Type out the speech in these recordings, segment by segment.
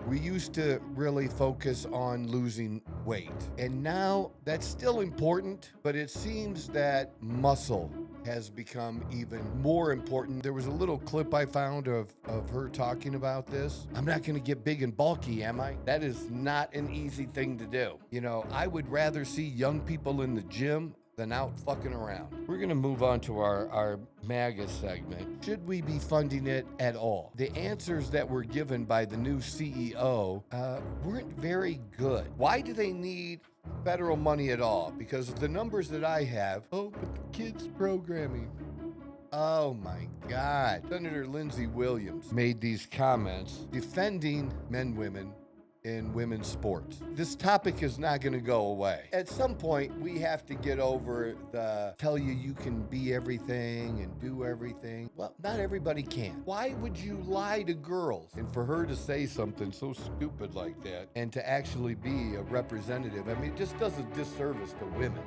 We used to really focus on losing weight, and now that's still important, but it seems that muscle has become even more important. There was a little clip I found of her talking about this. I'm not going to get big and bulky, am I? That is not an easy thing to do. You know, I would rather see young people in the gym than out fucking around. We're gonna move on to our MAGA segment. Should we be funding it at all? The answers that were given by the new CEO weren't very good. Why do they need federal money at all? Because the numbers that I have, but the kids programming. Oh my God. Senator Lindsey Williams made these comments defending men, women, in women's sports. This topic is not going to go away. At some point, we have to get over the tell you can be everything and do everything. Well, not everybody can. Why would you lie to girls? And for her to say something so stupid like that and to actually be a representative, I mean, it just does a disservice to women.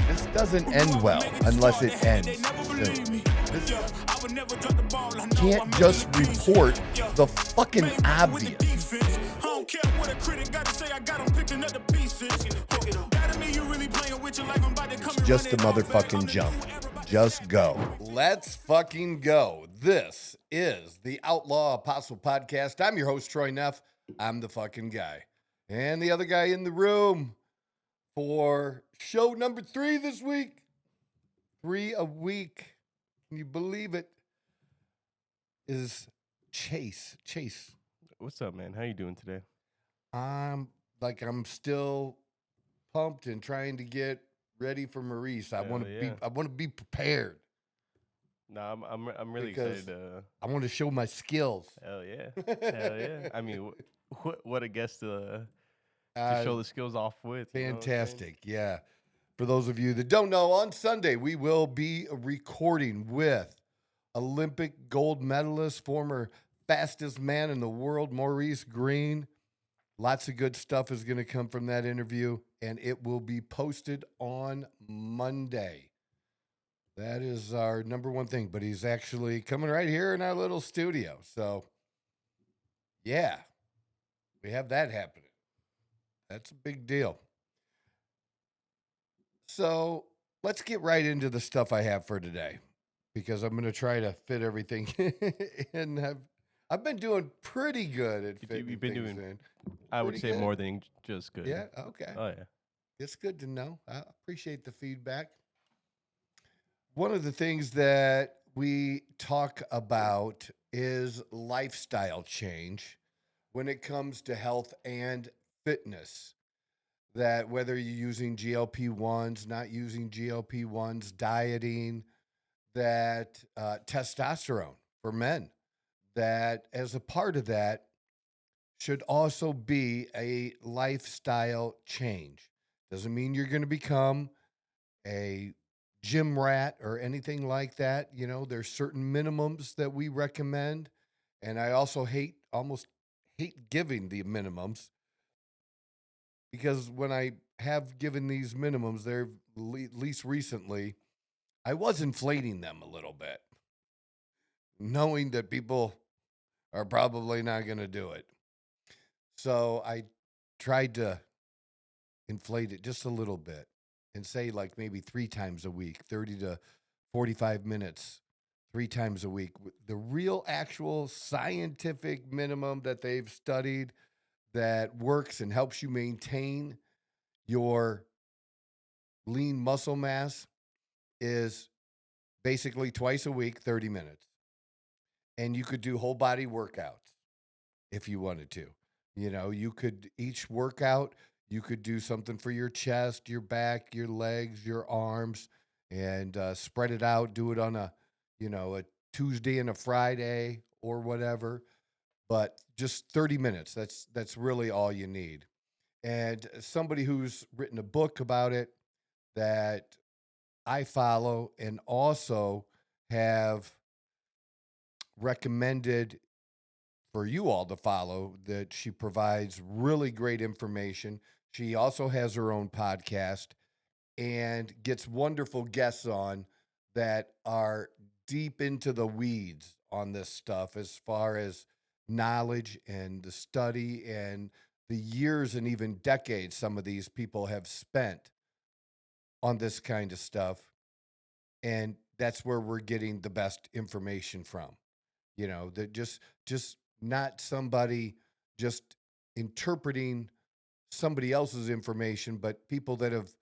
This doesn't end well unless it ends soon. Can't just report the fucking obvious. It's just a motherfucking jump. Just go. Let's fucking go. This is the Outlaw Apostle Podcast. I'm your host, Troy Neff. I'm the fucking guy. And the other guy in the room for show number 3 this week. 3 a week. Can you believe it? Is Chase. Chase. What's up, man? How you doing today? I'm still pumped and trying to get ready for Maurice. I want to be prepared. No, I'm really excited. I want to show my skills. Hell yeah. Hell yeah. I mean, what a guest to show the skills off with. Fantastic. Yeah. For those of you that don't know, on Sunday, we will be recording with Olympic gold medalist, former fastest man in the world, Maurice GREENE. Lots of good stuff is going to come from that interview, and it will be posted on Monday. That is our number one thing, but he's actually coming right here in our little studio. So, yeah, we have that happening. That's a big deal. So let's get right into the stuff I have for today, because I'm going to try to fit everything in. I've been doing pretty good at fitting You've been things doing, in. I would say, more than just good. Yeah, okay. Oh, yeah. It's good to know. I appreciate the feedback. One of the things that we talk about is lifestyle change when it comes to health and fitness. That whether you're using GLP-1s, not using GLP-1s, dieting, that testosterone for men, that as a part of that should also be a lifestyle change. Doesn't mean you're going to become a gym rat or anything like that. You know, there's certain minimums that we recommend. And I also almost hate giving the minimums, because when I have given these minimums, they're at least recently, I was inflating them a little bit, knowing that people are probably not going to do it. So I tried to inflate it just a little bit and say like maybe 3 times a week, 30 to 45 minutes, 3 times a week. The real actual scientific minimum that they've studied that works and helps you maintain your lean muscle mass is basically twice a week, 30 minutes. And you could do whole body workouts if you wanted to. You know, you could, each workout, you could do something for your chest, your back, your legs, your arms, and spread it out. Do it on a Tuesday and a Friday or whatever. But just 30 minutes, that's really all you need. And somebody who's written a book about it that I follow and also have recommended for you all to follow, that she provides really great information. She also has her own podcast and gets wonderful guests on that are deep into the weeds on this stuff as far as knowledge and the study and the years and even decades some of these people have spent on this kind of stuff. And that's where we're getting the best information from. That just not somebody just interpreting somebody else's information, but people that have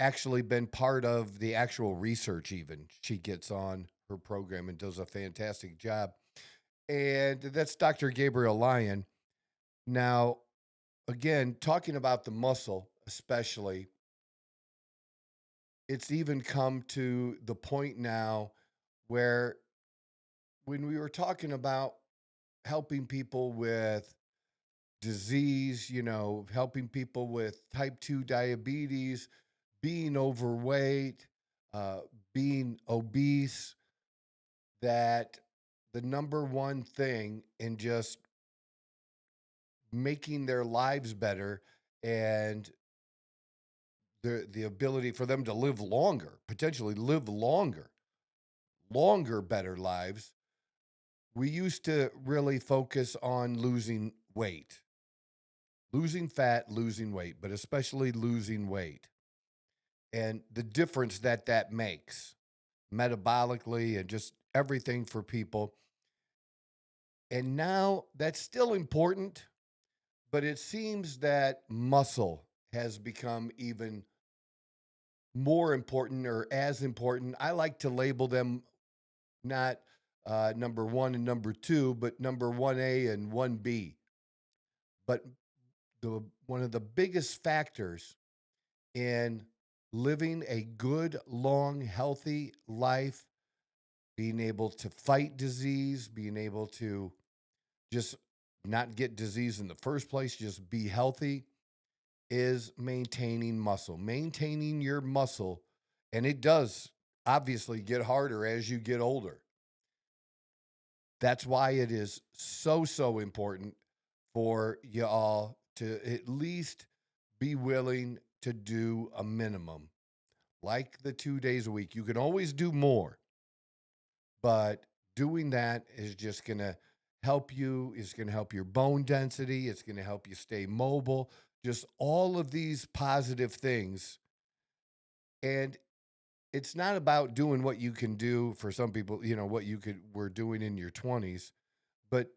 actually been part of the actual research. Even she gets on her program and does a fantastic job. And that's Dr. Gabrielle Lyon. Now, again, talking about the muscle, especially, it's even come to the point now where when we were talking about helping people with disease, helping people with type 2 diabetes, being overweight, uh, being obese, that the number one thing in just making their lives better and the ability for them to live longer, potentially live longer, better lives. We used to really focus on losing weight, losing fat, losing weight, but especially losing weight and the difference that that makes metabolically and just everything for people. And now that's still important, but it seems that muscle has become even more important or as important. I like to label them not number one and number two, but number 1A and 1B. But one of the biggest factors in living a good, long, healthy life, being able to fight disease, being able to just not get disease in the first place, just be healthy, is maintaining muscle, maintaining your muscle. And it does obviously get harder as you get older. That's why it is so, so important for you all to at least be willing to do a minimum, like the 2 days a week. You can always do more, but doing that is just going to help you. It's going to help your bone density. It's going to help you stay mobile. Just all of these positive things. And it's not about doing what you can do for some people, what you were doing in your 20s, but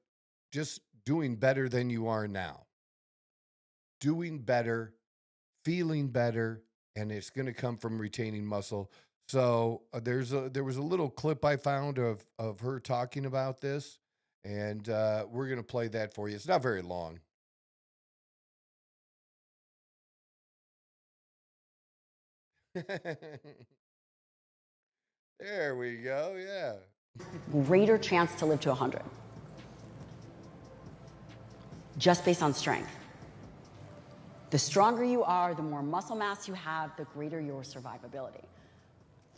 just doing better than you are now. Doing better, feeling better, and it's going to come from retaining muscle. So there was a little clip I found of her talking about this, and we're going to play that for you. It's not very long. There we go. Yeah. Greater chance to live to 100, just based on strength. The stronger you are, the more muscle mass you have, the greater your survivability.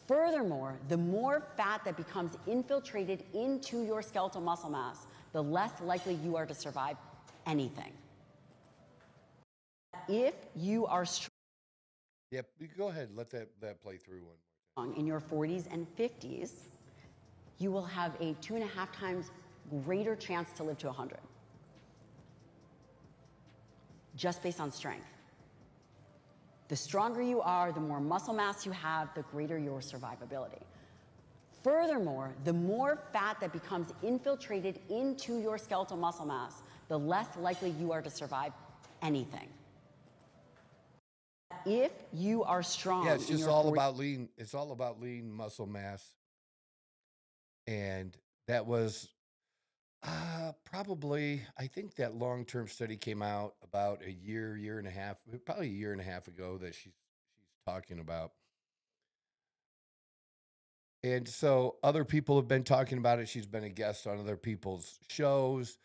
Furthermore, the more fat that becomes infiltrated into your skeletal muscle mass, the less likely you are to survive anything. If you are strong, Yep, you go ahead. Let that play through one. in your 40s and 50s, you will have a 2.5 times greater chance to live to 100, just based on strength. The stronger you are, the more muscle mass you have, the greater your survivability. Furthermore, the more fat that becomes infiltrated into your skeletal muscle mass, the less likely you are to survive anything. If you are strong, yeah, it's just all about lean. It's all about lean muscle mass, and that was probably, I think that long-term study came out about a year and a half, probably a year and a half ago that she's talking about. And so other people have been talking about it. She's been a guest on other people's shows.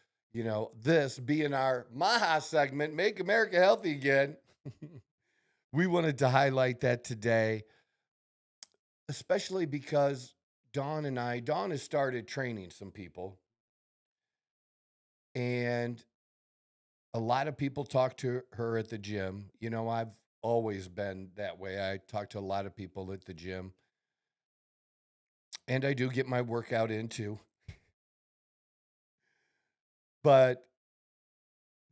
This being our MAHA segment, Make America Healthy Again. We wanted to highlight that today, especially because Dawn has started training some people. And a lot of people talk to her at the gym. I've always been that way. I talk to a lot of people at the gym. And I do get my workout in too. But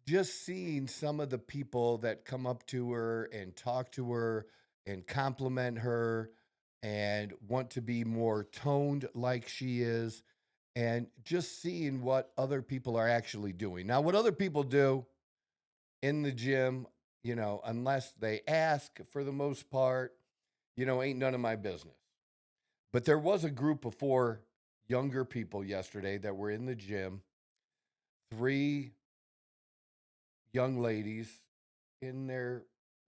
just seeing some of the people that come up to her and talk to her and compliment her and want to be more toned like she is, and just seeing what other people are actually doing. Now, what other people do in the gym, unless they ask for the most part, ain't none of my business. But there was a group of 4 younger people yesterday that were in the gym, 3 young ladies in their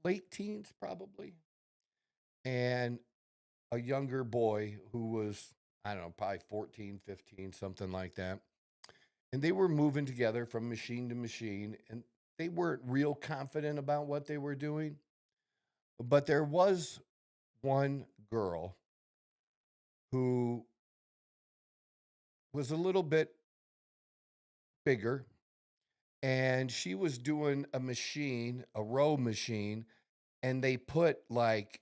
late teens, probably, and a younger boy who was, I don't know, probably 14, 15, something like that. And they were moving together from machine to machine, and they weren't real confident about what they were doing. But there was one girl who was a little bit bigger, and she was doing a machine, a row machine, and they put like,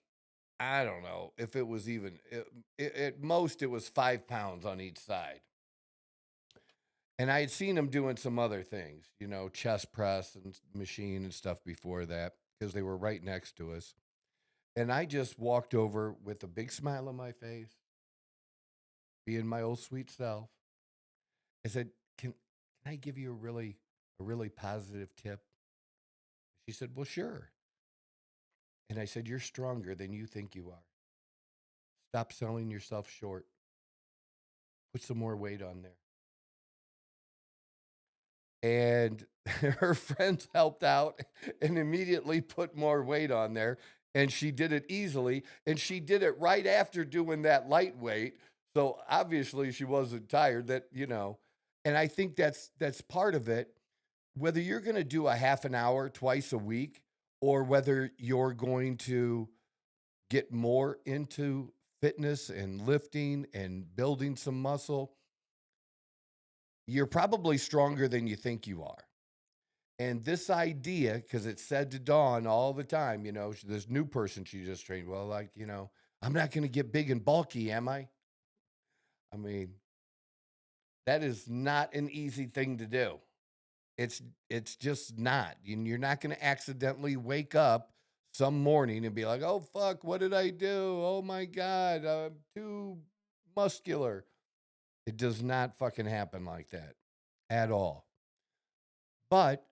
I don't know if it was even, at most, it was 5 pounds on each side. And I had seen them doing some other things, chest press and machine and stuff before that, because they were right next to us. And I just walked over with a big smile on my face, being my old sweet self. I said, can I give you a really positive tip? She said, well, sure. And I said, you're stronger than you think you are. Stop selling yourself short. Put some more weight on there. And her friends helped out and immediately put more weight on there. And she did it easily. And she did it right after doing that lightweight. So obviously she wasn't tired, and I think that's part of it. Whether you're going to do a half an hour twice a week, or whether you're going to get more into fitness and lifting and building some muscle, you're probably stronger than you think you are. And this idea, because it's said to Dawn all the time, this new person she just trained, well, I'm not going to get big and bulky, am I? I mean, that is not an easy thing to do. It's just not. You're not going to accidentally wake up some morning and be like, oh, fuck, what did I do? Oh, my God, I'm too muscular. It does not fucking happen like that at all. But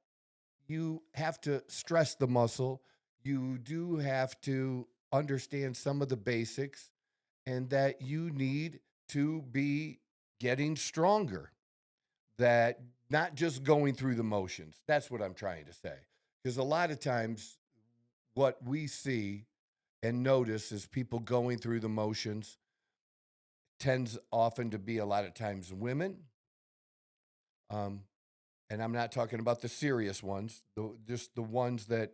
you have to stress the muscle. You do have to understand some of the basics, and that you need to be getting stronger, that not just going through the motions. That's what I'm trying to say. Because a lot of times what we see and notice is people going through the motions tends often to be a lot of times women. And I'm not talking about the serious ones, just the ones that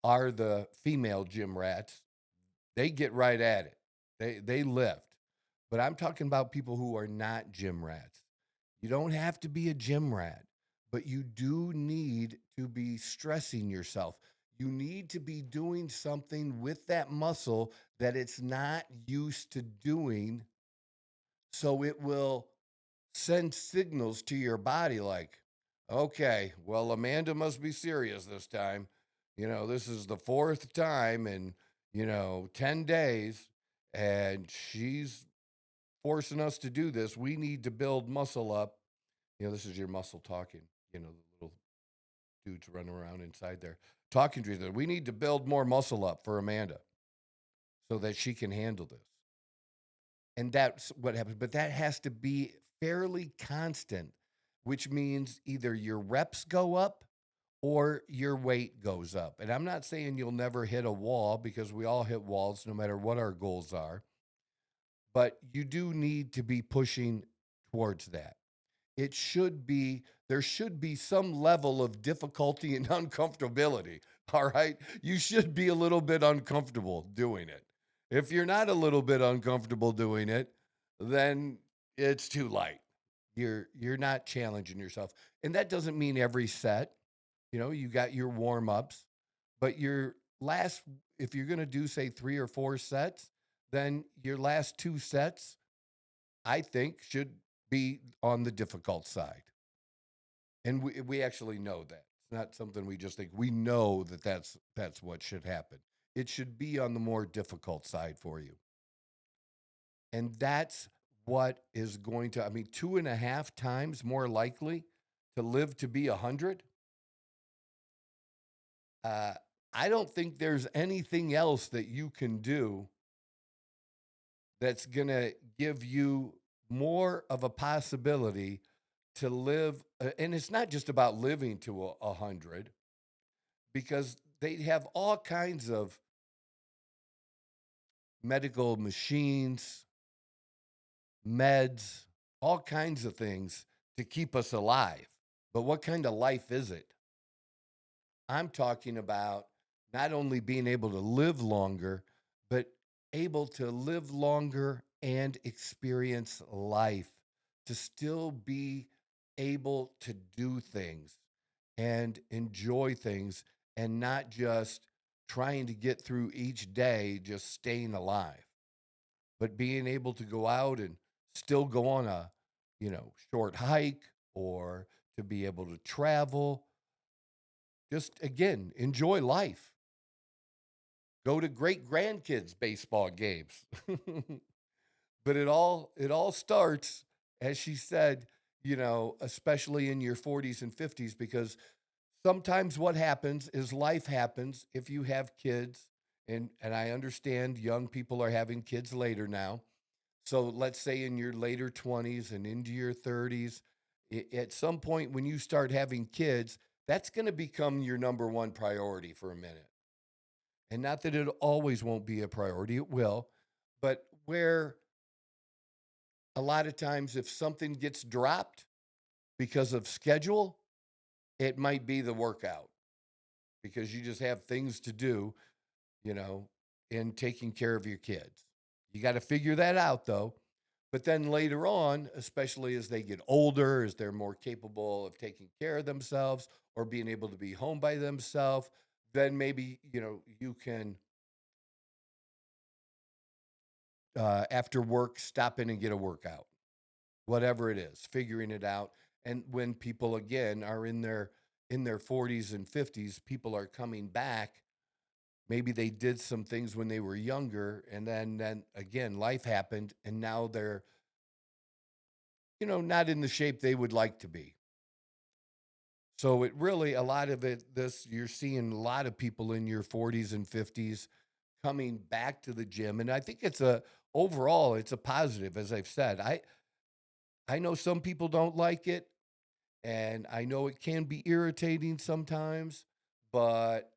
are the female gym rats. They get right at it. They lift. But I'm talking about people who are not gym rats. You don't have to be a gym rat, but you do need to be stressing yourself. You need to be doing something with that muscle that it's not used to doing, so it will send signals to your body like, okay, well, Amanda must be serious this time. This is the 4th time in, 10 days, and she's forcing us to do this. We need to build muscle up. This is your muscle talking, the little dudes running around inside there talking to each other. We need to build more muscle up for Amanda so that she can handle this. And that's what happens. But that has to be fairly constant, which means either your reps go up or your weight goes up. And I'm not saying you'll never hit a wall, because we all hit walls no matter what our goals are. But you do need to be pushing towards that. There should be some level of difficulty and uncomfortability. All right. You should be a little bit uncomfortable doing it. If you're not a little bit uncomfortable doing it, then it's too light. You're not challenging yourself. And that doesn't mean every set. You got your warm-ups, but if you're going to do, say, 3 or 4 sets, then your last 2 sets, I think, should be on the difficult side. And we actually know that. It's not something we just think. We know that that's what should happen. It should be on the more difficult side for you. And that's what is going to, I mean, 2.5 times more likely to live to be 100. I don't think there's anything else that you can do that's going to give you more of a possibility to live. And it's not just about living to 100, because they have all kinds of medical machines, meds, all kinds of things to keep us alive. But what kind of life is it? I'm talking about not only being able to live longer, but able to live longer and experience life, to still be able to do things and enjoy things, and not just trying to get through each day, just staying alive, but being able to go out and still go on a, short hike, or to be able to travel. Just again, enjoy life. Go to great grandkids' baseball games. But it all starts, as she said, especially in your 40s and 50s, because sometimes what happens is life happens if you have kids, and I understand young people are having kids later now. So let's say in your later 20s and into your 30s, at some point when you start having kids, that's going to become your number one priority for a minute. And not that it always won't be a priority, it will. But where a lot of times, if something gets dropped because of schedule, it might be the workout, because you just have things to do, you know, in taking care of your kids. You got to figure that out though. But then later on, especially as they get older, as they're more capable of taking care of themselves or being able to be home by themselves, then maybe, you can, after work, stop in and get a workout, whatever it is, figuring it out. And when people again are in their 40s and 50s, people are coming back. Maybe they did some things when they were younger, and then again, life happened, and now they're, not in the shape they would like to be. So it really, a lot of it, you're seeing a lot of people in your 40s and 50s coming back to the gym. And I think overall, it's a positive, as I've said. I know some people don't like it, and I know it can be irritating sometimes, but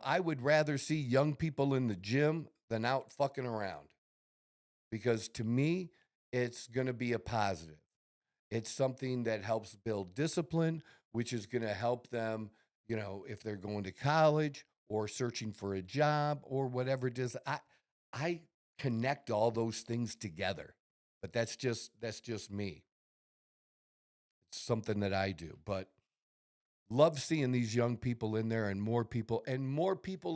I would rather see young people in the gym than out fucking around, because to me, it's going to be a positive. It's something that helps build discipline, which is going to help them, if they're going to college or searching for a job or whatever it is. I connect all those things together, but that's just me. It's something that I do, but love seeing these young people in there, and more people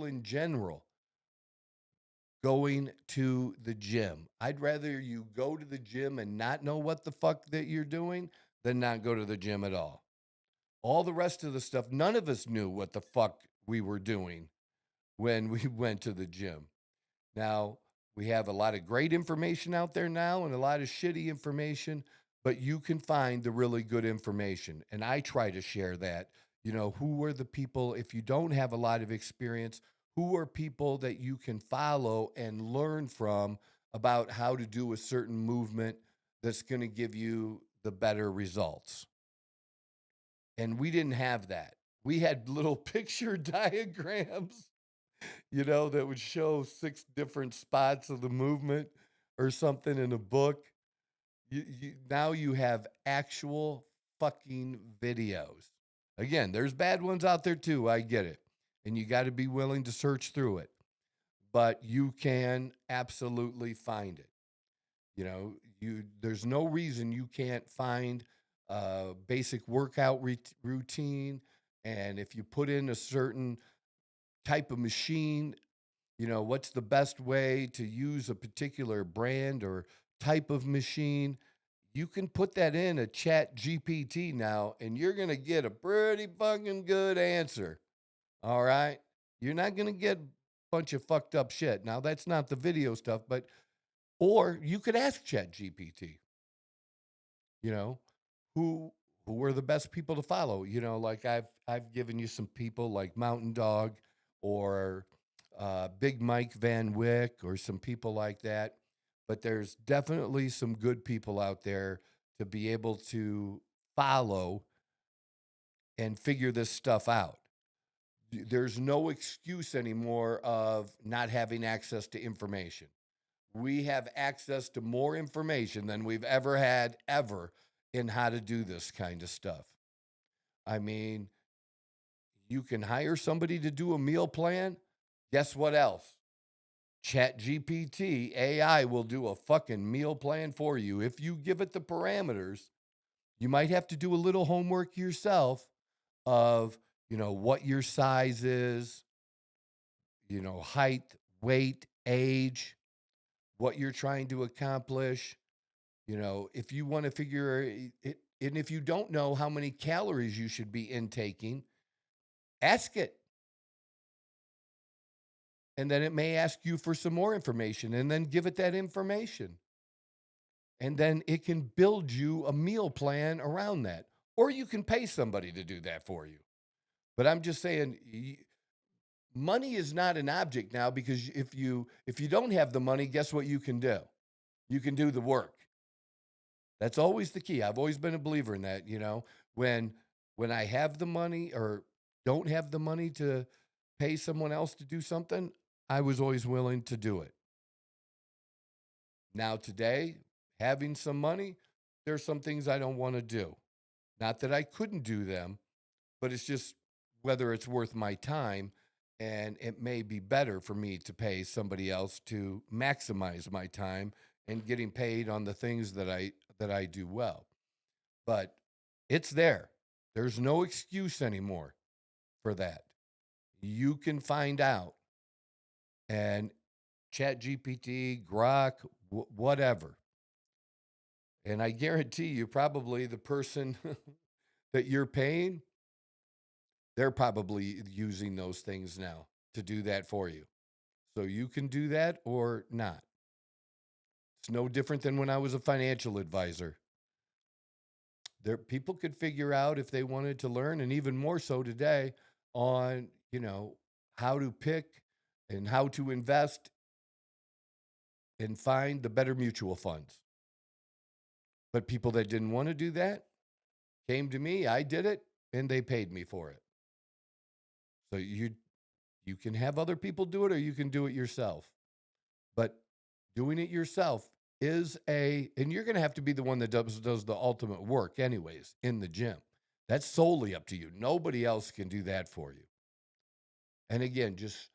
in general going to the gym. I'd rather you go to the gym and not know what the fuck that you're doing than not go to the gym at all. All the rest of the stuff, none of us knew what the fuck we were doing when we went to the gym. Now, we have a lot of great information out there now and a lot of shitty information, but you can find the really good information. And I try to share that. Who are the people, if you don't have a lot of experience, who are people that you can follow and learn from about how to do a certain movement that's going to give you the better results. And we didn't have that. We had little picture diagrams, that would show 6 different spots of the movement or something in a book. Now you have actual fucking videos. Again, there's bad ones out there too. I get it. And you got to be willing to search through it. But you can absolutely find it. There's no reason you can't find a basic workout routine. And if you put in a certain type of machine, what's the best way to use a particular brand or type of machine, you can put that in a chat GPT now, and you're going to get a pretty fucking good answer. All right. You're not going to get a bunch of fucked up shit. Now, that's not the video stuff, but, or you could ask chat GPT, you know, who are the best people to follow. You know, like I've given you some people like Mountain Dog or Big Mike Van Wyck or some people like that. But there's definitely some good people out there to be able to follow and figure this stuff out. There's no excuse anymore of not having access to information. We have access to more information than we've ever had ever in how to do this kind of stuff. I mean, you can hire somebody to do a meal plan. Guess what else? Chat GPT AI will do a fucking meal plan for you. If you give it the parameters, you might have to do a little homework yourself of, what your size is, height, weight, age, what you're trying to accomplish. If you want to figure it, and if you don't know how many calories you should be intaking, ask it. And then it may ask you for some more information, and then give it that information. And then it can build you a meal plan around that. Or you can pay somebody to do that for you. But I'm just saying, money is not an object now, because if you don't have the money, guess what you can do? You can do the work. That's always the key. I've always been a believer in that, when I have the money or don't have the money to pay someone else to do something, I was always willing to do it. Now today, having some money, there's some things I don't want to do. Not that I couldn't do them, but it's just whether it's worth my time, and it may be better for me to pay somebody else to maximize my time and getting paid on the things that I do well. But it's there. There's no excuse anymore for that. You can find out, and Chat GPT, Grok, whatever. And I guarantee you, probably the person that you're paying, they're probably using those things now to do that for you. So you can do that or not. It's no different than when I was a financial advisor. People could figure out if they wanted to learn, and even more so today, on, how to pick and how to invest and find the better mutual funds. But people that didn't want to do that came to me, I did it, and they paid me for it. So you can have other people do it, or you can do it yourself. But doing it yourself and you're going to have to be the one that does the ultimate work anyways in the gym. That's solely up to you. Nobody else can do that for you. And again, just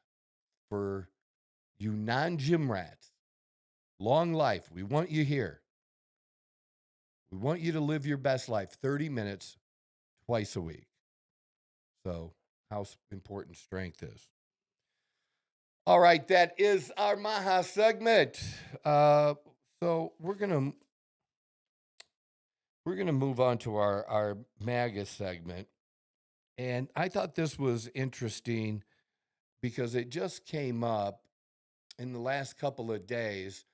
for you non-gym rats, long life, we want you here. We want you to live your best life, 30 minutes twice a week. So how important strength is. All right, that is our MAHA segment. So we're gonna move on to our MAGA segment, and I thought this was interesting because it just came up in the last couple of days.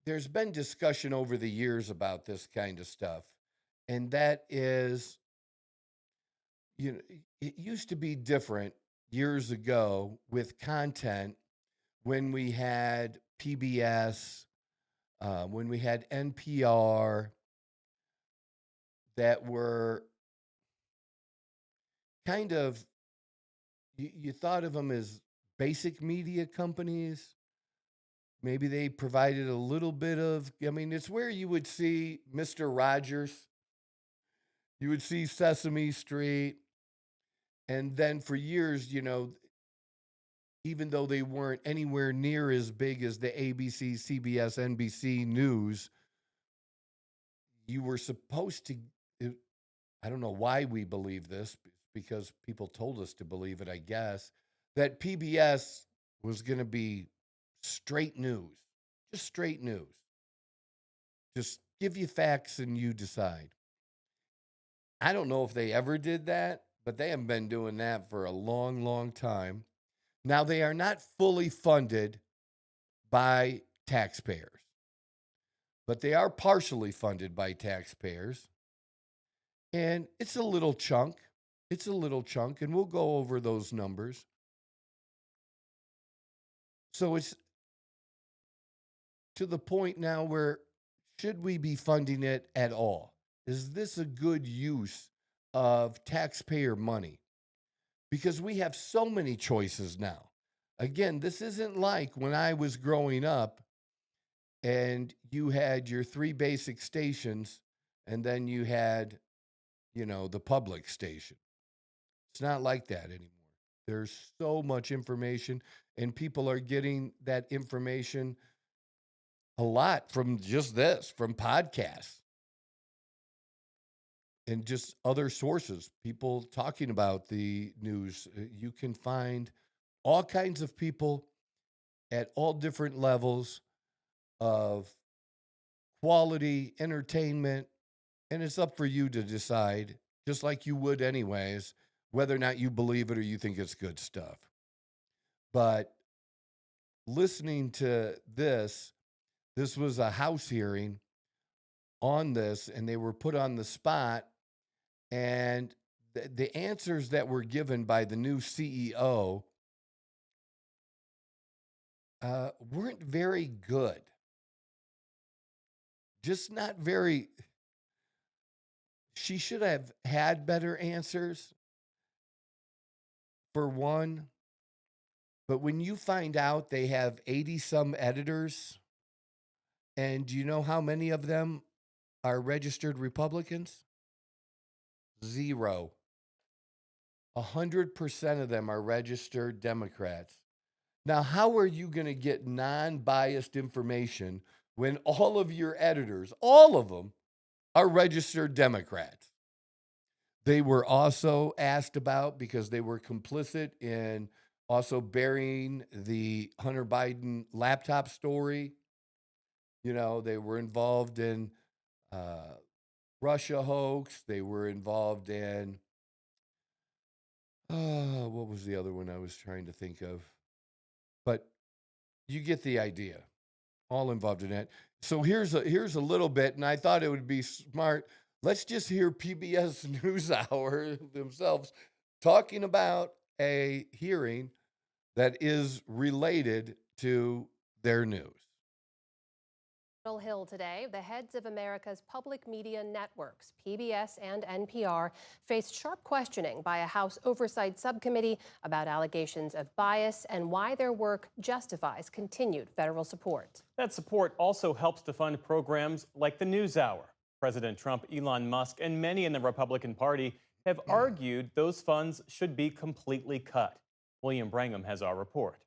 There's been discussion over the years about this kind of stuff, and that is, it used to be different years ago with content when we had PBS, when we had NPR, that were kind of, you thought of them as basic media companies. Maybe they provided a little bit of, it's where you would see Mr. Rogers, you would see Sesame Street. And then for years, even though they weren't anywhere near as big as the ABC, CBS, NBC news, you were supposed to, I don't know why we believe this, because people told us to believe it, I guess, that PBS was going to be straight news, just straight news, just give you facts and you decide. I don't know if they ever did that, but they have been doing that for a long, long time. Now, they are not fully funded by taxpayers, but they are partially funded by taxpayers. And it's a little chunk. It's a little chunk, and we'll go over those numbers. So it's to the point now where should we be funding it at all? Is this a good use of taxpayer money? Because we have so many choices now. Again, this isn't like when I was growing up and you had your 3 basic stations and then you had, the public station. It's not like that anymore. There's so much information, and people are getting that information a lot from just this, from podcasts and just other sources, people talking about the news. You can find all kinds of people at all different levels of quality entertainment, and it's up for you to decide, just like you would anyways, whether or not you believe it or you think it's good stuff. But listening to this was a House hearing on this, and they were put on the spot, and the answers that were given by the new CEO weren't very good. Just not very. She should have had better answers, for one. But when you find out they have 80-some editors, and do you know how many of them are registered Republicans? 0. 100% of them are registered Democrats. Now, how are you going to get non-biased information when all of your editors, all of them, are registered Democrats? They were also asked about, because they were complicit in also burying the Hunter Biden laptop story. They were involved in Russia hoax. They were involved in, what was the other one I was trying to think of? But you get the idea. All involved in it. So here's a little bit, and I thought it would be smart. Let's just hear PBS NewsHour themselves talking about a hearing that is related to their news. Capitol Hill today, the heads of America's public media networks, PBS and NPR, faced sharp questioning by a House Oversight Subcommittee about allegations of bias and why their work justifies continued federal support. That support also helps to fund programs like the NewsHour. President Trump, Elon Musk, and many in the Republican Party have argued those funds should be completely cut. William Brangham has our report.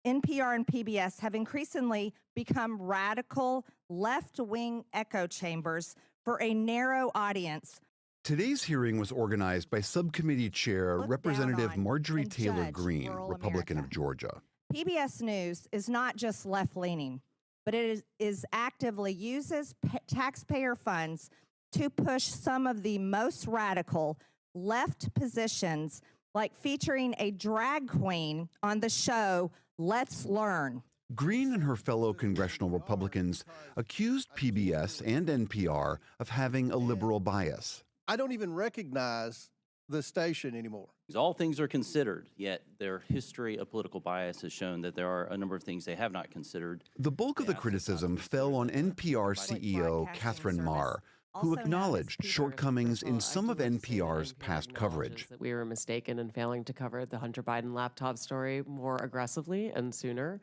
NPR and PBS have increasingly become radical left-wing echo chambers for a narrow audience. Today's hearing was organized by Subcommittee Chair Representative Marjorie Taylor Greene, Republican of Georgia. PBS News is not just left-leaning, but it is actively uses taxpayer funds to push some of the most radical left positions, like featuring a drag queen on the show Let's Learn. Greene and her fellow congressional Republicans accused PBS and NPR of having a liberal bias. I don't even recognize the station anymore. All things are considered, yet their history of political bias has shown that there are a number of things they have not considered. The bulk of the criticism fell on NPR CEO Catherine Maher, who acknowledged shortcomings in some of NPR's past coverage. That we were mistaken in failing to cover the Hunter Biden laptop story more aggressively and sooner.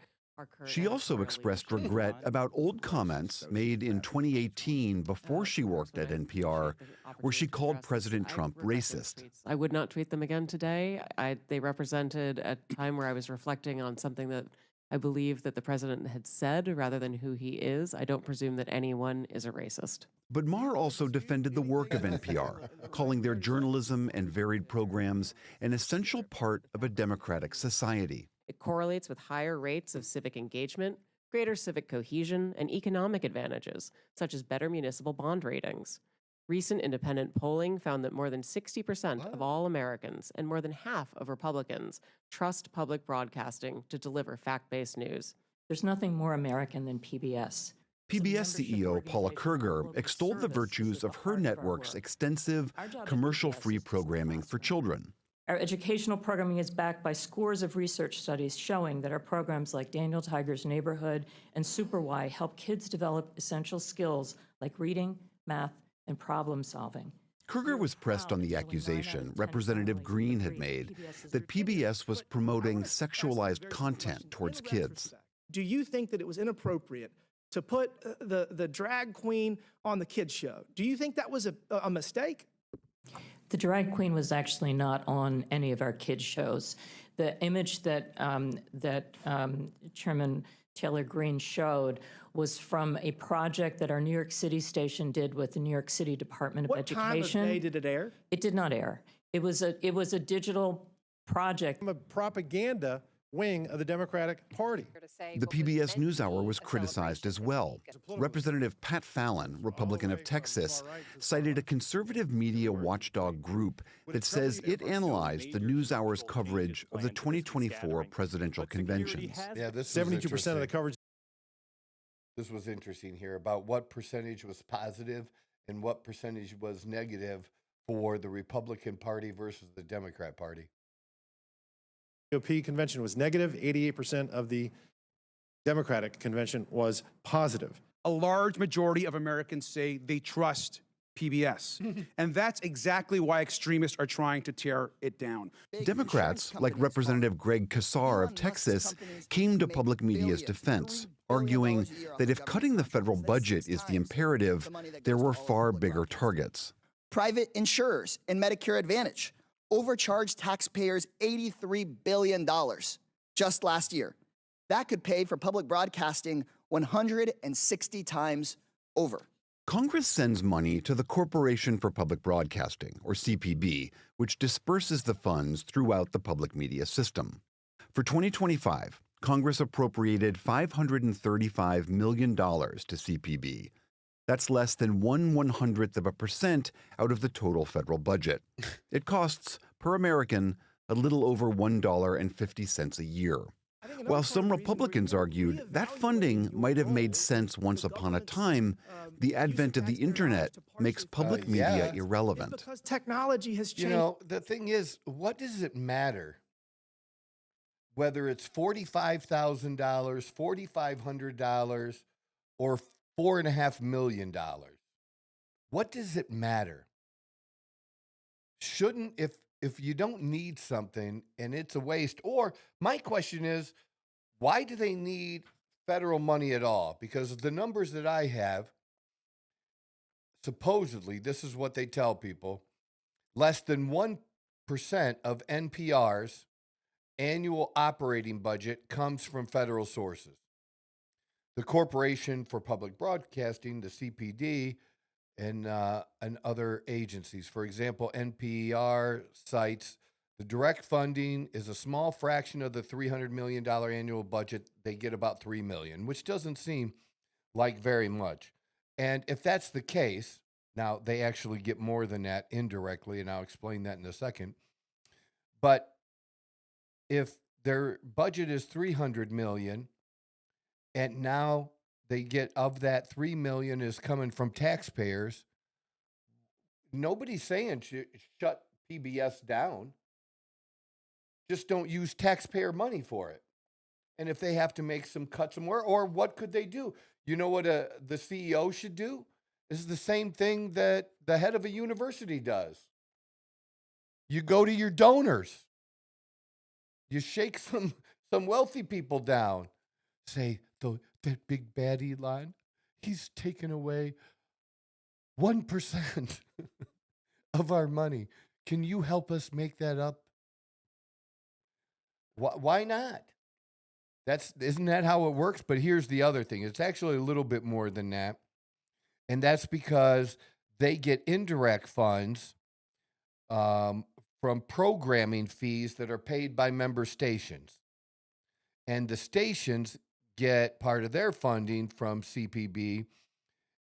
She also expressed regret about old comments made in 2018 before she worked at NPR, where she called President Trump racist. I would not tweet them again today. They represented a time where I was reflecting on something that I believe that the president had said rather than who he is. I don't presume that anyone is a racist. But Maher also defended the work of NPR, calling their journalism and varied programs an essential part of a democratic society. It correlates with higher rates of civic engagement, greater civic cohesion, and economic advantages, such as better municipal bond ratings. Recent independent polling found that more than 60% of all Americans and more than half of Republicans trust public broadcasting to deliver fact-based news. There's nothing more American than PBS. PBS CEO Paula Kerger extolled the virtues of her network's extensive, commercial-free programming for children. Our educational programming is backed by scores of research studies showing that our programs like Daniel Tiger's Neighborhood and Super Y help kids develop essential skills like reading, math, and problem solving. Kerger was pressed on the accusation Representative Greene had made that PBS was promoting sexualized content towards kids. Do you think that it was inappropriate to put the drag queen on the kids show? Do you think that was a mistake? The drag queen was actually not on any of our kids shows. The image that Chairman Taylor Greene showed was from a project that our New York City station did with the New York City Department of Education. What time of day did it air? It did not air. It was a digital project. I'm a propaganda wing of the Democratic Party. The PBS NewsHour was criticized as well. Representative Pat Fallon, Republican of Texas, cited a conservative media watchdog group that says it analyzed the NewsHour's coverage of the 2024 presidential conventions. Yeah, this 72% of the coverage. This was interesting here about what percentage was positive and what percentage was negative for the Republican Party versus the Democrat Party. GOP convention was negative. 88% of the Democratic convention was positive. A large majority of Americans say they trust PBS. And that's exactly why extremists are trying to tear it down. Democrats, like Representative Greg Casar of Texas, came to public media's defense, arguing that if cutting the federal budget is the imperative, there were far bigger targets. Private insurers and Medicare Advantage overcharged taxpayers $83 billion just last year. That could pay for public broadcasting 160 times over. Congress sends money to the Corporation for Public Broadcasting, or CPB, which disperses the funds throughout the public media system. For 2025, Congress appropriated $535 million to CPB. That's less than 1/100% out of the total federal budget. It costs, per American, a little over $1.50 a year. While some Republicans argued that funding might have made sense once upon a time, the advent of the internet makes public media irrelevant. Because technology has changed. You know, the thing is, what does it matter whether it's $45,000, $4,500, or $4.5 million? What does it matter? Shouldn't, if you don't need something and it's a waste, or my question is, why do they need federal money at all? Because the numbers that I have, supposedly, this is what they tell people, less than 1% of NPR's annual operating budget comes from federal sources. The Corporation for Public Broadcasting, the CPD, and other agencies. For example, NPR cites the direct funding is a small fraction of the $300 million annual budget. They get about $3 million, which doesn't seem like very much. And if that's the case, now they actually get more than that indirectly, and I'll explain that in a second. But if their budget is $300 million, and now they get of that $3 million is coming from taxpayers, nobody's saying shut PBS down. Just don't use taxpayer money for it. And if they have to make some cuts somewhere, or what could they do? You know what the CEO should do? This is the same thing that the head of a university does. You go to your donors. You shake some wealthy people down. Say, that big bad Elon, he's taken away 1% of our money. Can you help us make that up? Why not? Isn't that how it works? But here's the other thing. It's actually a little bit more than that. And that's because they get indirect funds from programming fees that are paid by member stations. And the stations get part of their funding from CPB,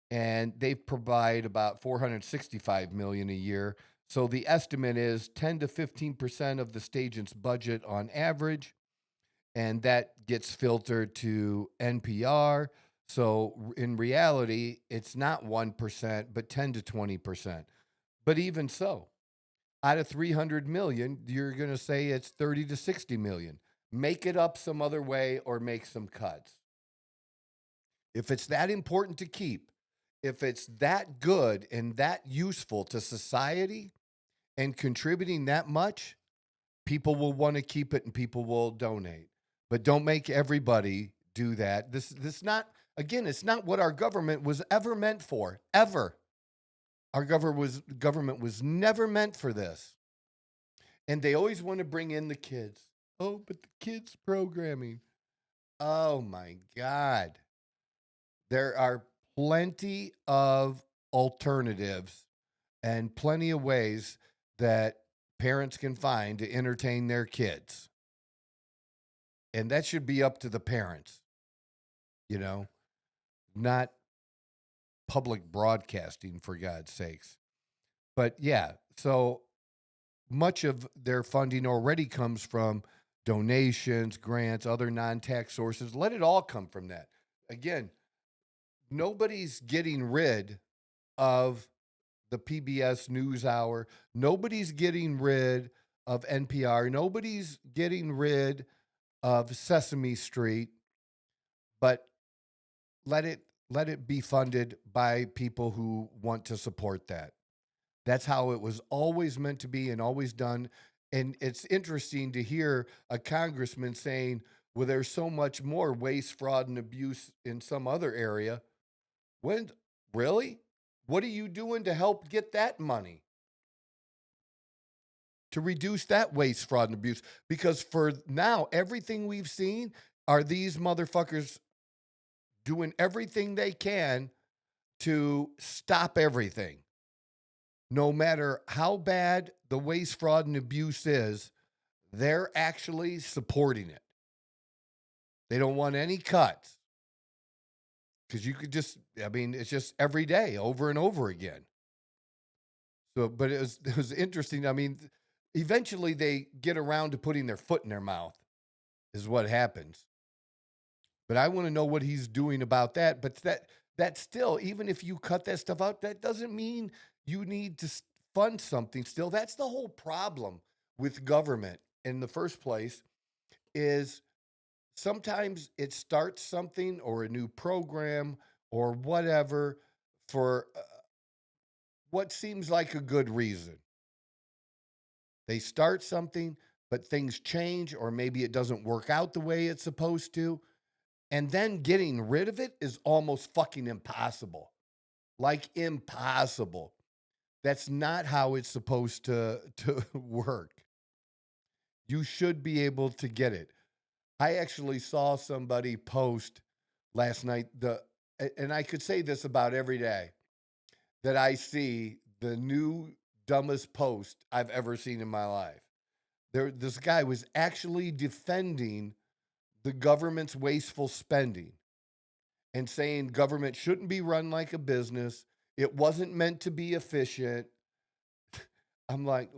and they provide about $465 million a year. So the estimate is 10 to 15% of the stagent's budget on average, and that gets filtered to NPR. So in reality, it's not 1%, but 10 to 20%. But even so, out of 300 million, you're going to say it's 30 to 60 million. Make it up some other way or make some cuts. If it's that important to keep, if it's that good and that useful to society and contributing that much, people will want to keep it and people will donate. But don't make everybody do that. This not, again, it's not what our government was ever meant for, ever. Our government was never meant for this. And they always want to bring in the kids. Oh, but the kids programming. Oh my God. There are plenty of alternatives and plenty of ways that parents can find to entertain their kids. And that should be up to the parents, you know, not public broadcasting, for God's sakes. But yeah, so much of their funding already comes from donations, grants, other non-tax sources. Let it all come from that. Again, nobody's getting rid of the PBS NewsHour. Nobody's getting rid of NPR. Nobody's getting rid of Sesame Street, but let it be funded by people who want to support that. That's how it was always meant to be and always done. And it's interesting to hear a congressman saying, well, there's so much more waste, fraud, and abuse in some other area. When, really? What are you doing to help get that money? To reduce that waste, fraud, and abuse? Because for now, everything we've seen are these motherfuckers doing everything they can to stop everything. No matter how bad the waste, fraud, and abuse is, they're actually supporting it. They don't want any cuts. Because you could just, I mean, it's just every day, over and over again. So, but it was interesting. I mean, eventually they get around to putting their foot in their mouth, is what happens. But I want to know what he's doing about that. But that still, even if you cut that stuff out, that doesn't mean you need to fund something still. That's the whole problem with government in the first place, is sometimes it starts something or a new program or whatever for what seems like a good reason. They start something, but things change, or maybe it doesn't work out the way it's supposed to. And then getting rid of it is almost fucking impossible. Like impossible. That's not how it's supposed to work. You should be able to get it. I actually saw somebody post last night, and I could say this about every day that I see the new dumbest post I've ever seen in my life. This guy was actually defending the government's wasteful spending and saying government shouldn't be run like a business. It wasn't meant to be efficient. I'm like,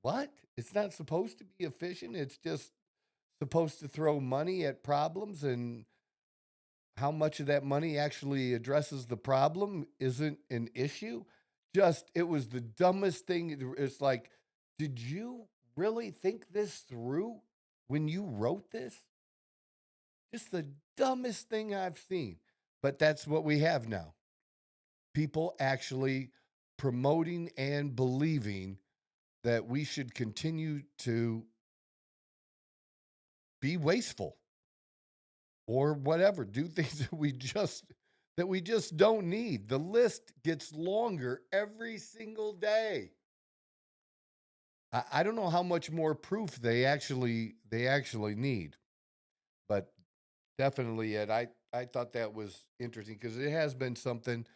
what? It's not supposed to be efficient. It's just supposed to throw money at problems, and how much of that money actually addresses the problem isn't an issue. It was the dumbest thing. It's like, did you really think this through when you wrote this? Just the dumbest thing I've seen. But that's what we have now. People actually promoting and believing that we should continue to be wasteful or whatever, do things that we just don't need. The list gets longer every single day. I don't know how much more proof they actually need, but definitely, Ed, I thought that was interesting because it has been something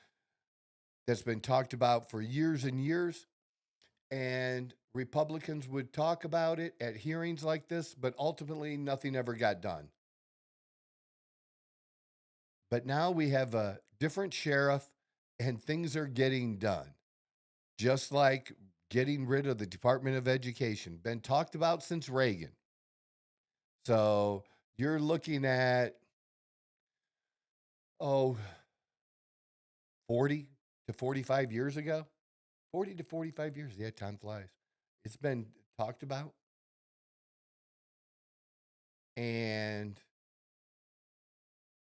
that's been talked about for years and years, and Republicans would talk about it at hearings like this, but ultimately nothing ever got done. But now we have a different sheriff and things are getting done. Just like getting rid of the Department of Education, been talked about since Reagan. So you're looking at, 40 to 45 years ago. 40 to 45 years. Yeah, time flies. It's been talked about. And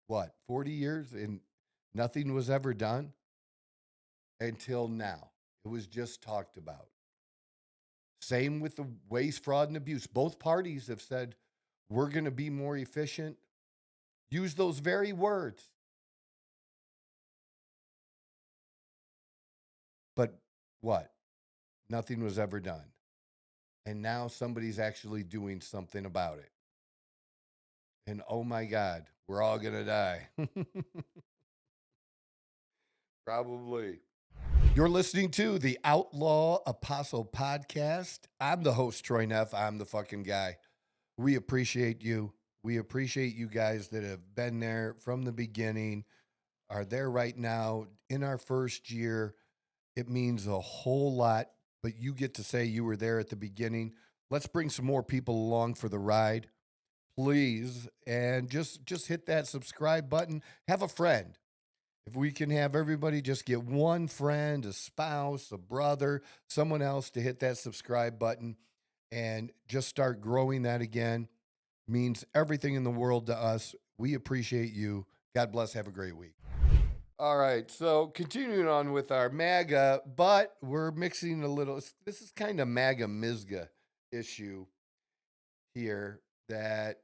what, 40 years and nothing was ever done until now. It was just talked about. Same with the waste, fraud, and abuse. Both parties have said, we're going to be more efficient. Use those very words. But what? Nothing was ever done. And now somebody's actually doing something about it. And oh my God, we're all going to die. Probably. You're listening to the Outlaw Apostle Podcast. I'm the host, Troy Neff. I'm the fucking guy. We appreciate you. We appreciate you guys that have been there from the beginning, are there right now in our first year. It means a whole lot, but you get to say you were there at the beginning. Let's bring some more people along for the ride, please. And just hit that subscribe button. Have a friend. If we can have everybody just get one friend, a spouse, a brother, someone else to hit that subscribe button and just start growing that again, means everything in the world to us. We appreciate you. God bless. Have a great week. All right, so continuing on with our MAGA, but we're mixing a little. This is kind of MAGA MSGA issue here that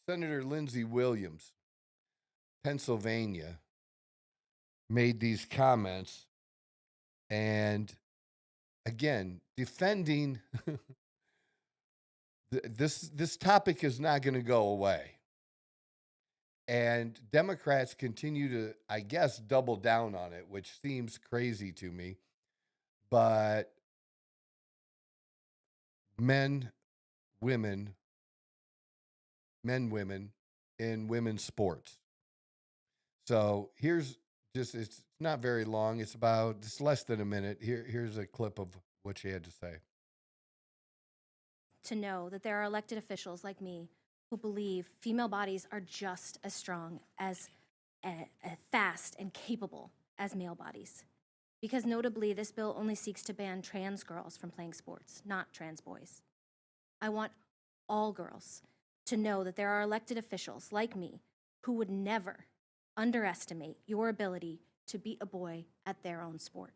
Senator Lindsey Williams, Pennsylvania, made these comments, and again, defending this topic is not going to go away. And Democrats continue to, I guess, double down on it, which seems crazy to me. But men, women in women's sports. So here's just, it's not very long. It's less than a minute. Here's a clip of what she had to say. To know that there are elected officials like me who believe female bodies are just as strong, as fast and capable as male bodies. Because notably, this bill only seeks to ban trans girls from playing sports, not trans boys. I want all girls to know that there are elected officials like me who would never underestimate your ability to beat a boy at their own sport.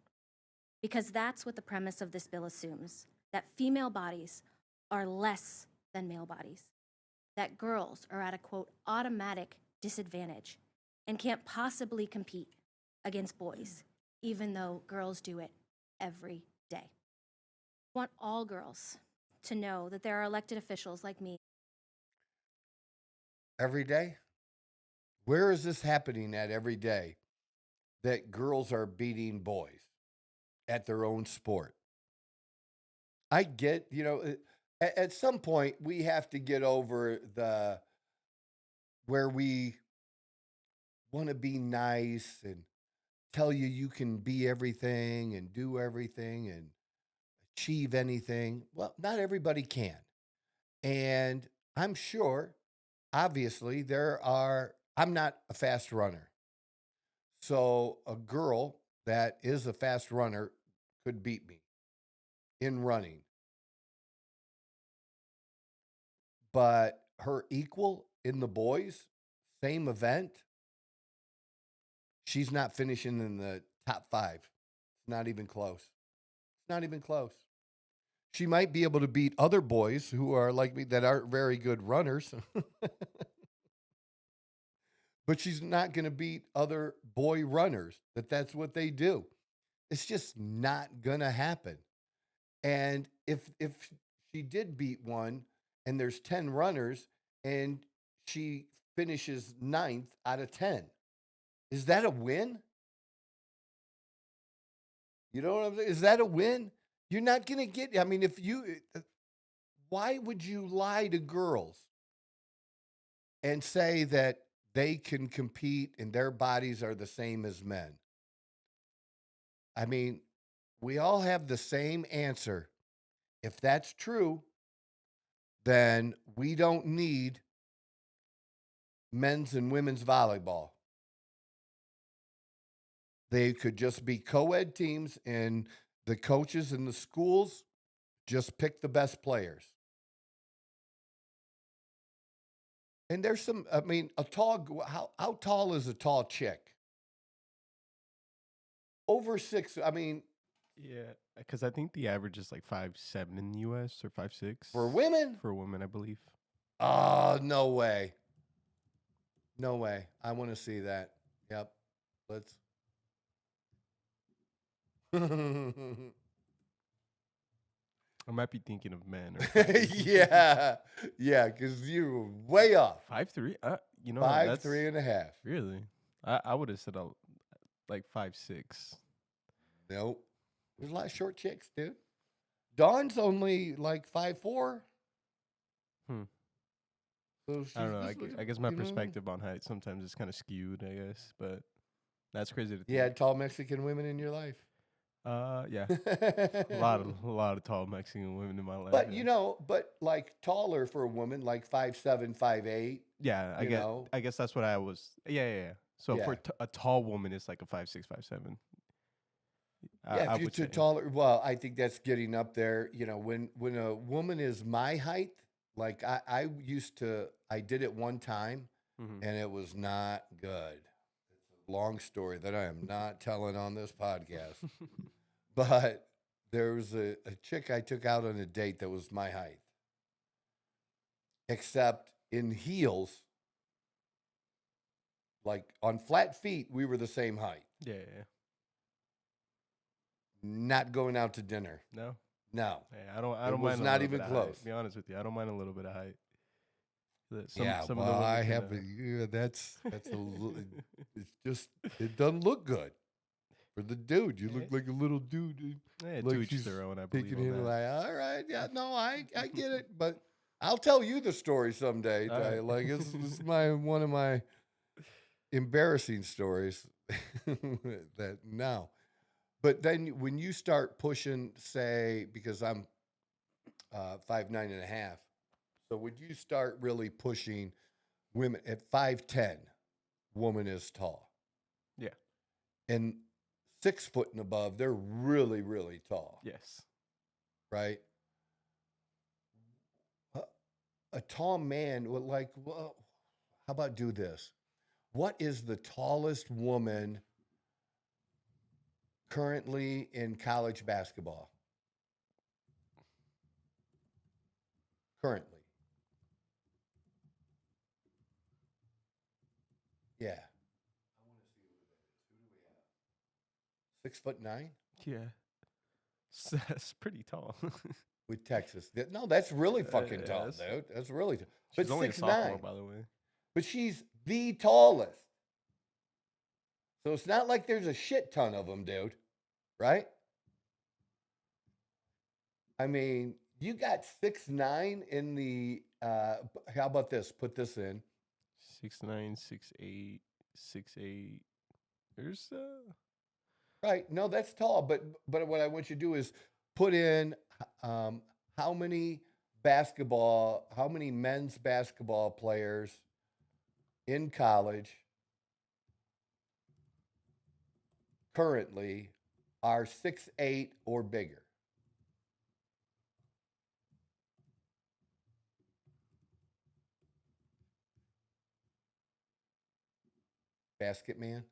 Because that's what the premise of this bill assumes, that female bodies are less than male bodies, that girls are at a, quote, automatic disadvantage and can't possibly compete against boys, even though girls do it every day. I want all girls to know that there are elected officials like me. Every day? Where is this happening at every day that girls are beating boys at their own sport? I get, at some point we have to get over where we want to be nice and tell you can be everything and do everything and achieve anything. Well, not everybody can. And I'm sure, obviously, I'm not a fast runner. So a girl that is a fast runner could beat me in running. But her equal in the boys, same event, she's not finishing in the top 5. It's not even close. It's not even close. She might be able to beat other boys who are like me that aren't very good runners. But she's not going to beat other boy runners. That's what they do. It's just not going to happen. And if she did beat one and there's 10 runners and she finishes 9th out of 10, is that a win? You know what I'm saying? Is that a win? You're not going to get, why would you lie to girls? and say that they can compete and their bodies are the same as men. I mean, we all have the same answer. If that's true, then we don't need men's and women's volleyball. They could just be co-ed teams, and the coaches and the schools just pick the best players. And there's some, I mean, how tall is a tall chick? Over 6, I mean. Yeah, because I think the average is like 5'7" in the U.S. or 5'6". For women? For women, I believe. Oh, no way. No way. I want to see that. Yep. Let's. I might be thinking of men. Yeah. Yeah, because you're way off. 5'3"? You know, 5'3" and a half. Really? I would have said like 5'6". Nope. There's a lot of short chicks, dude. Dawn's only like 5'4". So I don't know. I guess my perspective on height sometimes is kind of skewed, I guess. But that's crazy to think. You had tall Mexican women in your life? Yeah. a lot of tall Mexican women in my life. But, yeah. But like taller for a woman, like 5'7", 5'8". Yeah, I guess that's what I was. Yeah. So for a tall woman, it's like a 5'6", 5'7". Yeah, if you're taller, well, I think that's getting up there. When a woman is my height, like I did it one time, and it was not good. It's a long story that I am not telling on this podcast. But there was a chick I took out on a date that was my height. Except in heels, like on flat feet, we were the same height. Yeah. Not going out to dinner. No. No. Yeah, I don't mind. Not even close. To be honest with you, I don't mind a little bit of height. That's a little. It's just it doesn't look good for the dude. You look like a little dude. Yeah, like to each their own. I believe peeking on in that. like, all right, yeah, no, I get it, but I'll tell you the story someday. Right. Like it's one of my embarrassing stories. That no. But then when you start pushing, say, because I'm 5'9.5", so would you start really pushing women at 5'10", woman is tall. Yeah. And 6 foot and above, they're really, really tall. Yes. Right? A tall man would well, how about do this? What is the tallest woman currently in college basketball? Currently. Yeah. I want to see who that is. Who do we have? 6'9"? Yeah. That's pretty tall. With Texas. No, that's really fucking tall, dude. That's really tall. She's But only a 6'9", sophomore, by the way. But she's the tallest. So it's not like there's a shit ton of them, dude. Right? I mean, you got 6'9" in the, how about this? Put this in. 6'9", 6'8", 6'8". There's Right. No, that's tall. But what I want you to do is put in how many men's basketball players in college currently are 6'8" or bigger. Basket man.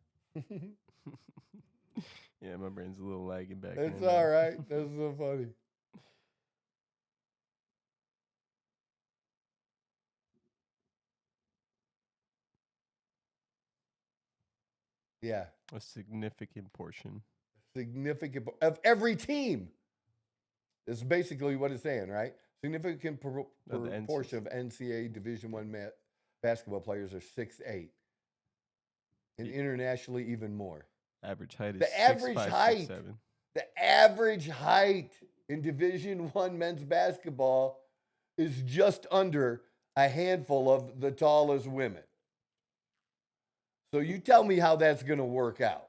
Yeah, my brain's a little lagging back. It's all right. That's so funny. Yeah. A significant portion. Significant of every team. Is basically what it's saying, right? Significant portion of NCAA Division I basketball players are 6'8", and internationally even more. Average height is The average 6'5", height. 6'7". The average height in Division I men's basketball is just under a handful of the tallest women. So you tell me how that's going to work out.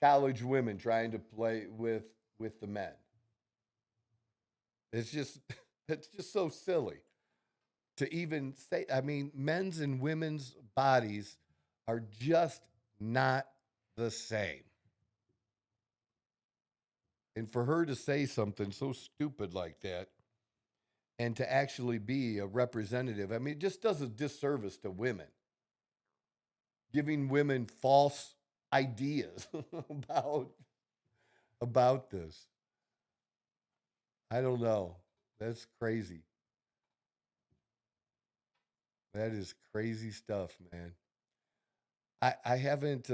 College women trying to play with the men. It's just so silly to even say. I mean, men's and women's bodies are just not the same. And for her to say something so stupid like that and to actually be a representative, I mean, it just does a disservice to women. Giving women false ideas about this. I don't know. That's crazy. That is crazy stuff, man. I haven't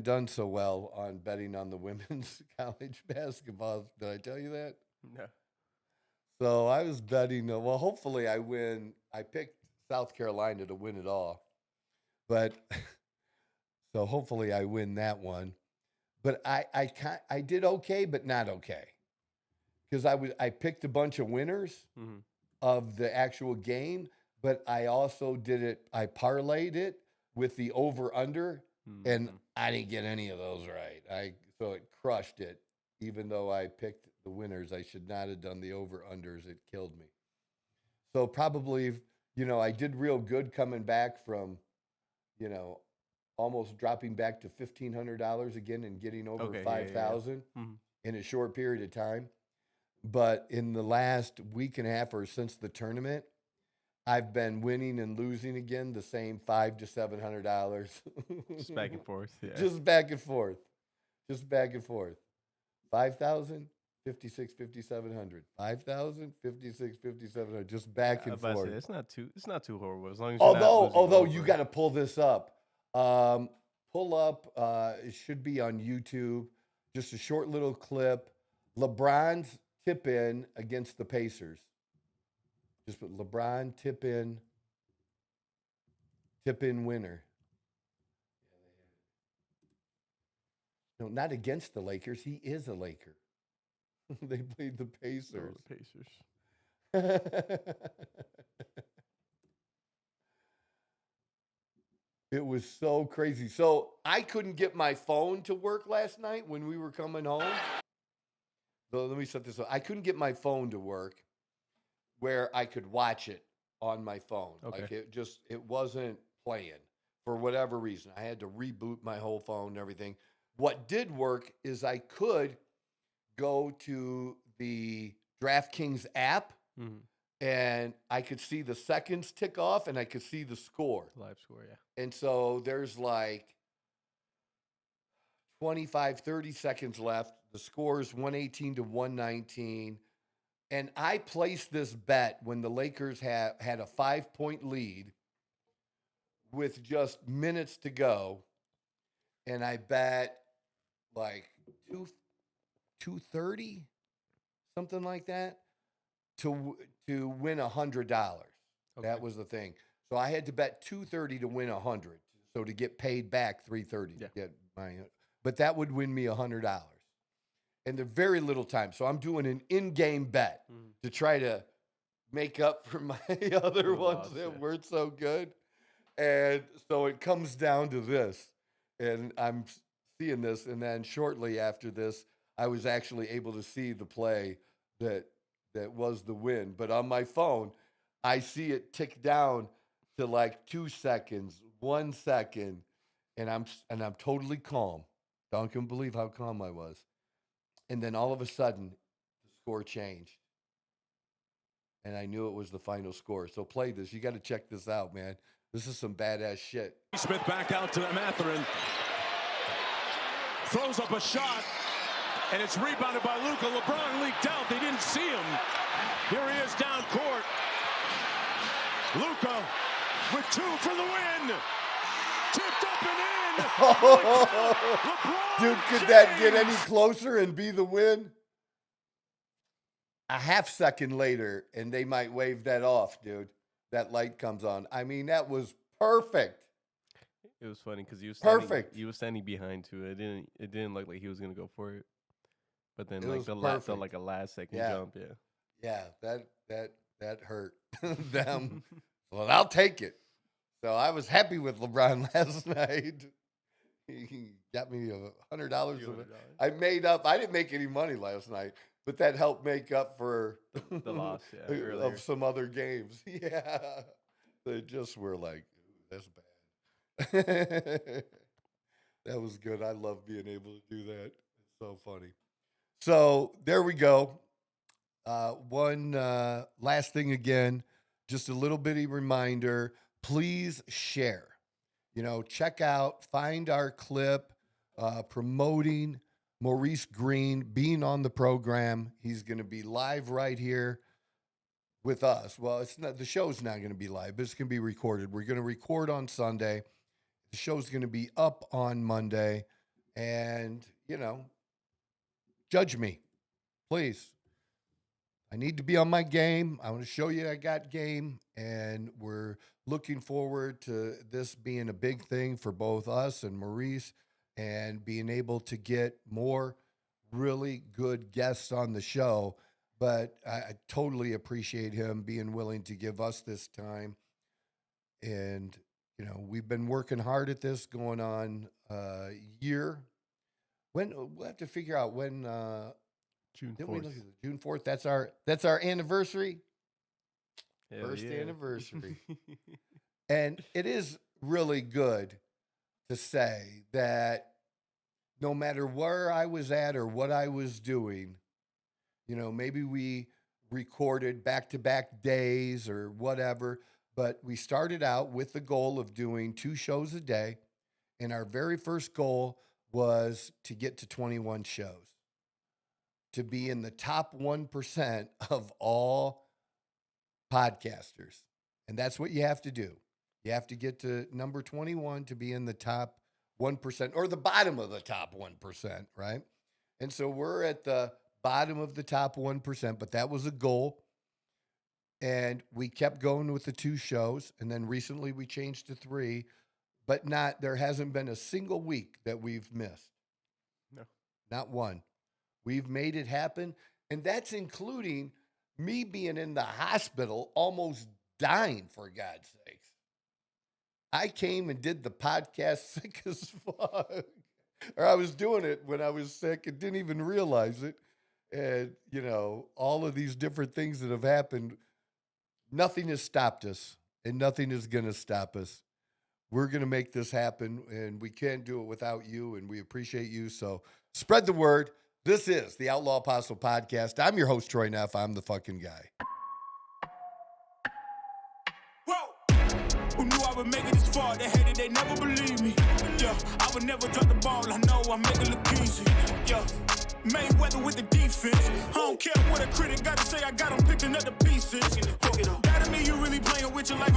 done so well on betting on the women's college basketball. Did I tell you that? No. So I was betting, well, hopefully I win. I picked South Carolina to win it all. But so hopefully I win that one. But I did okay, but not okay. Because I picked a bunch of winners of the actual game, but I also I parlayed it with the over-under, and I didn't get any of those right. So it crushed it. Even though I picked the winners, I should not have done the over-unders. It killed me. So probably, I did real good coming back from, almost dropping back to $1,500 again and getting over 5,000 in a short period of time. But in the last week and a half or since the tournament, I've been winning and losing again the same $500 to $700. Just back and forth. Yeah. Just back and forth. Just back and forth. 5,000, 56, 5,700. 5,000, 56, 5,700. Just back and forth. It's not too horrible as long as. Although you got to pull this up. Pull up. It should be on YouTube. Just a short little clip. LeBron's tip in against the Pacers. Just put LeBron tip in winner. No, not against the Lakers. He is a Laker. They played the Pacers. Oh, the Pacers. It was so crazy. So I couldn't get my phone to work last night when we were coming home. So let me set this up. I couldn't get my phone to work where I could watch it on my phone. Okay. Like it wasn't playing for whatever reason. I had to reboot my whole phone and everything. What did work is I could go to the DraftKings app and I could see the seconds tick off and I could see the score. Live score, yeah. And so there's like 25, 30 seconds left. The score is 118 to 119. And I placed this bet when the Lakers had a 5-point lead with just minutes to go. And I bet like 230, something like that, to win $100. Okay. That was the thing. So I had to bet 230 to win 100. So to get paid back 330 to get but that would win me $100. And the very little time. So I'm doing an in-game bet to try to make up for my other ones that weren't so good. And so it comes down to this. And I'm seeing this. And then shortly after this, I was actually able to see the play that was the win. But on my phone, I see it tick down to like 2 seconds, 1 second. And I'm totally calm. I can't believe how calm I was. And then all of a sudden, the score changed. And I knew it was the final score. So play this. You got to check this out, man. This is some badass shit. Smith back out to Mathurin. Throws up a shot. And it's rebounded by Luka. LeBron leaked out. They didn't see him. Here he is down court. Luka with 2 for the win. Tipped up and in. Dude, could that get any closer and be the win? A half second later, and they might wave that off, dude. That light comes on. I mean, that was perfect. It was funny because perfect. He was standing behind to it. It didn't look like he was gonna go for it. But then It like was the perfect. like a last second Yeah. jump, yeah. Yeah, that hurt them. Well, I'll take it. So I was happy with LeBron last night. He got me $100 of it. I made up. I didn't make any money last night, but that helped make up for The loss, yeah, earlier. of some other games. Yeah, they just were like, that's bad. That was good. I love being able to do that. It's so funny. So there we go. One last thing again, just a little bitty reminder. Please share. Check out, find our clip promoting Maurice Greene being on the program. He's going to be live right here with us. Well, it's not, the show's not going to be live, but it's going to be recorded. We're going to record on Sunday. The show's going to be up on Monday. And, judge me, please. I need to be on my game. I want to show you I got game, and we're looking forward to this being a big thing for both us and Maurice, and being able to get more really good guests on the show. But I totally appreciate him being willing to give us this time. And, we've been working hard at this going on a year. We'll have to figure out when June 4th. Didn't we look at it? June 4th. That's our anniversary. Hell First yeah. anniversary. And it is really good to say that no matter where I was at or what I was doing, maybe we recorded back-to-back days or whatever, but we started out with the goal of doing 2 shows a day. And our very first goal was to get to 21 shows, to be in the top 1% of all podcasters. And that's what you have to do. You have to get to number 21 to be in the top 1% or the bottom of the top 1%, right? And so we're at the bottom of the top 1%, but that was a goal. And we kept going with the 2 shows. And then recently we changed to 3, but there hasn't been a single week that we've missed. No. Not one. We've made it happen. And that's including me being in the hospital, almost dying, for God's sakes. I came and did the podcast sick as fuck. Or I was doing it when I was sick and didn't even realize it. And, all of these different things that have happened, nothing has stopped us, and nothing is going to stop us. We're going to make this happen, and we can't do it without you, and we appreciate you. So spread the word. This is the Outlaw Apostle Podcast. I'm your host, Troy Neff. I'm the fucking guy. Who knew I would make it this far? They hated, they never believe me. Yeah, I would never drop the ball. I know I make it look easy. Yeah, Mayweather with the defense. I don't care what a critic got to say. I got them picking up the pieces. That to me, you really playing with your life.